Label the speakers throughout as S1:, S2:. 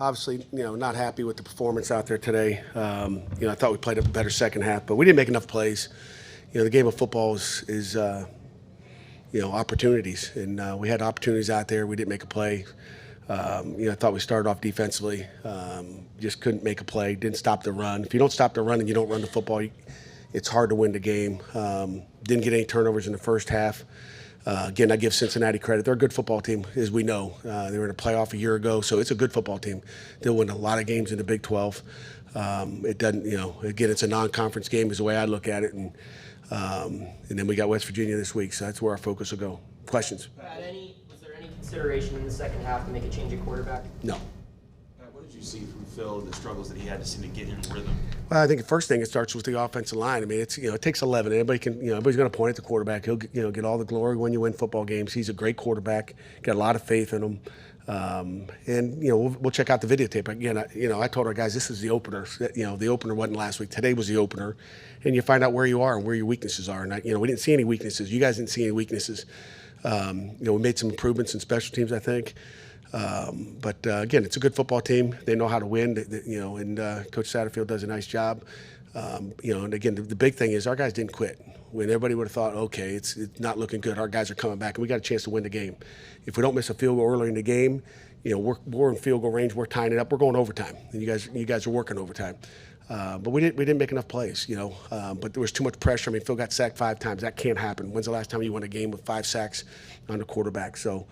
S1: obviously, not happy with the performance out there today. I thought we played a better second half, but we didn't make enough plays. The game of football is opportunities, and we had opportunities out there. We didn't make a play. I thought we started off defensively, just couldn't make a play, didn't stop the run. If you don't stop the run and you don't run the football, it's hard to win the game. Didn't get any turnovers in the first half. Again, I give Cincinnati credit. They're a good football team, as we know. They were in a playoff a year ago, so it's a good football team. They'll win a lot of games in the Big 12. It doesn't, again, it's a non-conference game is the way I look at it. And then we got West Virginia this week, so that's where our focus will go. Questions?
S2: Was there any consideration in the second half to make a change at quarterback?
S1: No.
S3: What did you see from Phil, the struggles that he had to seem to get in rhythm?
S1: Well, I think the first thing, it starts with the offensive line. I mean, it's it takes 11. Everybody's going to point at the quarterback. He'll get all the glory when you win football games. He's a great quarterback. Got a lot of faith in him. We'll check out the videotape again. I told our guys this is the opener. The opener wasn't last week. Today was the opener, and you find out where you are and where your weaknesses are. And we didn't see any weaknesses. You guys didn't see any weeknesses. We made some improvements in special teams, I think. But again, it's a good football team. They know how to win. And Coach Satterfield does a nice job. And again, the big thing is our guys didn't quit. When everybody would have thought, okay, it's not looking good, our guys are coming back, and we got a chance to win the game. If we don't miss a field goal early in the game, we're in field goal range. We're tying it up. We're going overtime, and you guys are working overtime. But we didn't make enough plays, But there was too much pressure. I mean, Phil got sacked 5 times. That can't happen. When's the last time you won a game with 5 sacks on the quarterback? So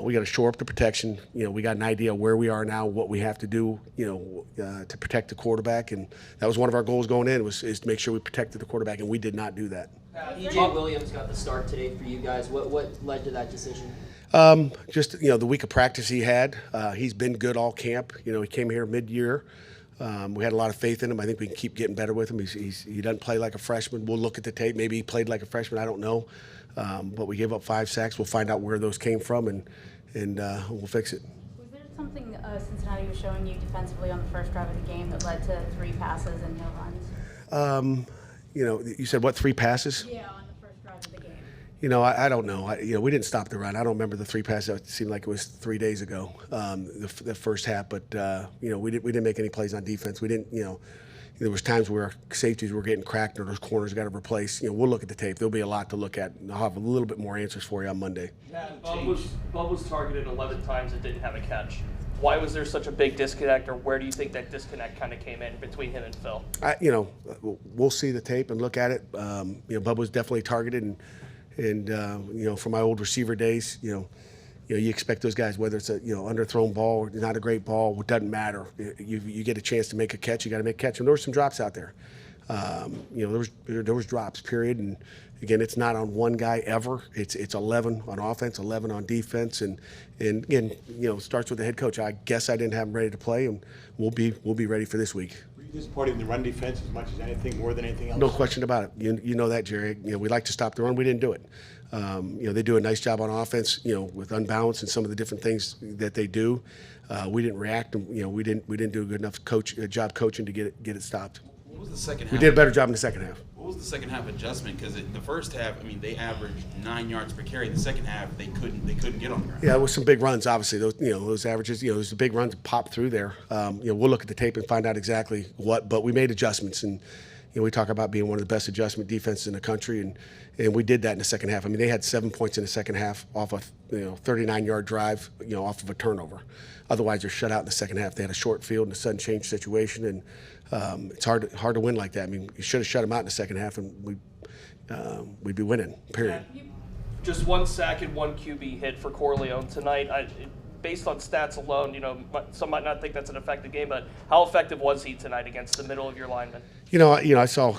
S1: we got to shore up the protection. We got an idea where we are now, what we have to do, to protect the quarterback, and that was one of our goals going in is to make sure we protected the quarterback, and we did not do that.
S2: E.J. Williams got the start today for you guys. What led to that decision?
S1: Just the week of practice he had. He's been good all camp. He came here mid-year. We had a lot of faith in him. I think we can keep getting better with him. He doesn't play like a freshman. We'll look at the tape. Maybe he played like a freshman. I don't know. But we gave up 5 sacks. We'll find out where those came from, and we'll fix it.
S4: Was there something Cincinnati was showing you defensively on the first drive of the game that led to 3 passes and no runs?
S1: You said what, 3 passes?
S4: Yeah, on the first drive of the game.
S1: I don't know. We didn't stop the run. I don't remember the 3 passes. It seemed like it was 3 days ago, the first half. But we didn't make any plays on defense. We didn't. There was times where our safeties were getting cracked or those corners got to replace. We'll look at the tape. There'll be a lot to look at, and I'll have a little bit more answers for you on Monday.
S5: Bub was targeted 11 times and didn't have a catch. Why was there such a big disconnect, or where do you think that disconnect kind of came in between him and Phil?
S1: We'll see the tape and look at it. Bub was definitely targeted, and from my old receiver days, you expect those guys, whether it's a underthrown ball or not a great ball, it doesn't matter. You get a chance to make a catch, you got to make a catch. And there were some drops out there. There was drops, period. And again, it's not on one guy ever. It's 11 on offense, 11 on defense, and again, it starts with the head coach. I guess I didn't have him ready to play, and we'll be ready for this week.
S6: Were you disappointed in the run defense as much as anything, more than anything else?
S1: No question about it. You know that, Jerry. We like to stop the run. We didn't do it. They do a nice job on offense, with unbalance and some of the different things that they do. We didn't react, and we didn't do a good enough job coaching to get it stopped.
S3: What was the second half?
S1: We did a better job in the second half.
S3: What was the second half adjustment? Because the first half, they averaged 9 yards per carry. The second half, they couldn't get on the ground.
S1: Yeah, it was some big runs. Obviously, those averages. There's the big runs that popped through there. We'll look at the tape and find out exactly what. But we made adjustments, and we talk about being one of the best adjustment defenses in the country, and we did that in the second half. They had 7 points in the second half off a 39-yard drive, off of a turnover. Otherwise, they're shut out in the second half. They had a short field and a sudden change situation, and it's hard to win like that. You should have shut them out in the second half, and we'd be winning. Period.
S5: Just 1 sack and 1 QB hit for Corleone tonight. Based on stats alone, some might not think that's an effective game, but how effective was he tonight against the middle of your linemen?
S1: I saw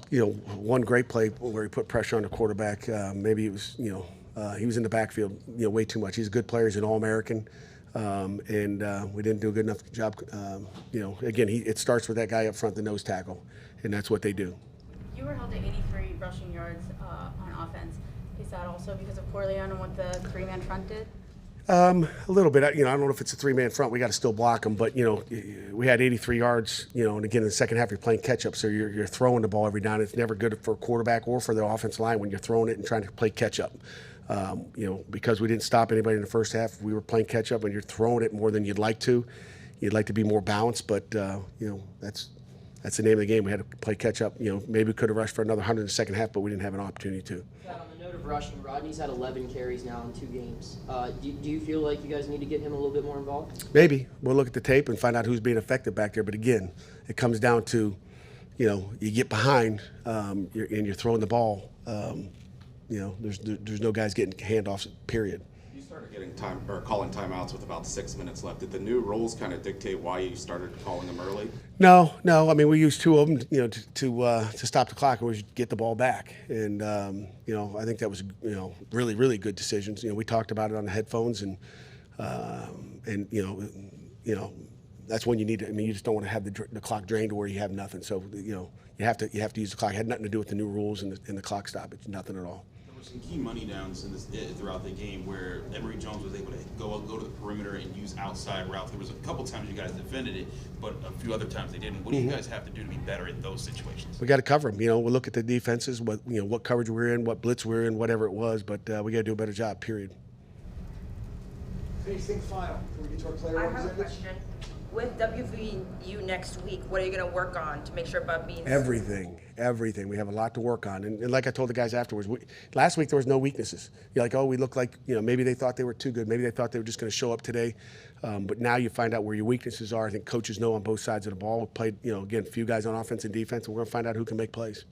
S1: one great play where he put pressure on the quarterback. Maybe it was he was in the backfield way too much. He's a good player. He's an All-American, and we didn't do a good enough job. Again, it starts with that guy up front, the nose tackle, and that's what they do.
S4: You were held to 83 rushing yards on offense. Is that also because of Corleone and what the 3-man front did?
S1: A little bit. I don't know if it's a 3-man front. We got to still block them, but we had 83 yards. And again, in the second half, you're playing catch up, so you're throwing the ball every down. It's never good for a quarterback or for the offensive line when you're throwing it and trying to play catch up. Because we didn't stop anybody in the first half, we were playing catch up, and you're throwing it more than you'd like to. you'd like to be more balanced, but you know, that's the name of the game. We had to play catch up. You know, maybe we could have rushed for another 100 in the second half, but we didn't have an opportunity to.
S2: Pat, on the note of rushing, Rodney's had 11 carries now in 2 games. Do you feel like you guys need to get him a little bit more involved?
S1: Maybe we'll look at the tape and find out who's being effective back there. But again, it comes down to, you know, you get behind and you're throwing the ball. You know, there's no guys getting handoffs. Period.
S7: You started getting time or calling timeouts with about 6 minutes left. Did the new rules kind of dictate why you started calling them early?
S1: No. I mean, we used 2 of them, you know, to stop the clock and we get the ball back. And you know, I think that was, you know, really good decisions. You know, we talked about it on the headphones and you know, that's when you need to. I mean, you just don't want to have the clock drained to where you have nothing. So you know, you have to use the clock. It had nothing to do with the new rules and the clock stoppage. Nothing at all.
S3: There were some key money downs throughout the game where Emory Jones was able to go to the perimeter and use outside routes. There was a couple times you guys defended it, but a few other times they didn't. What do you guys have to do to be better in those situations?
S1: We got to cover them. You know, we'll look at the defenses, what coverage we're in, what blitz we're in, whatever it was. But we got to do a better job. Period.
S8: Anything final? Can we get to our player
S9: I have a
S8: representatives?
S9: question. With WVU next week, what are you going to work on to make sure Bud Beans?
S1: Everything. We have a lot to work on. And like I told the guys afterwards, last week there was no weaknesses. You're like, oh, we look like, you know, maybe they thought they were too good. Maybe they thought they were just going to show up today. But now you find out where your weaknesses are. I think coaches know on both sides of the ball. We played, you know, again, a few guys on offense and defense, and we're going to find out who can make plays.